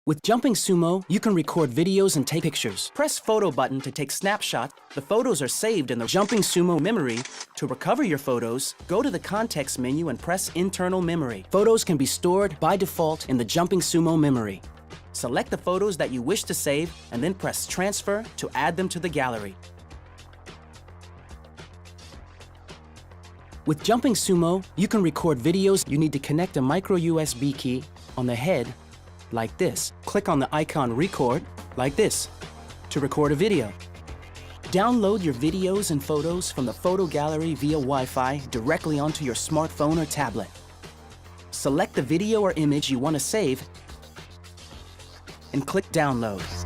With Jumping Sumo, you can record videos and take pictures. Press Photo button to take snapshot. The photos are saved in the Jumping Sumo memory. To recover your photos, go to the Context menu and press Internal Memory. Photos can be stored by default in the Jumping Sumo memory. Select the photos that you wish to save and then press Transfer to add them to the gallery. With Jumping Sumo, you can record videos. You need to connect a micro USB key on the head like this. Click on the icon Record like this to record a video. Download your videos and photos from the photo gallery via Wi-Fi directly onto your smartphone or tablet. Select the video or image you want to save and click Download.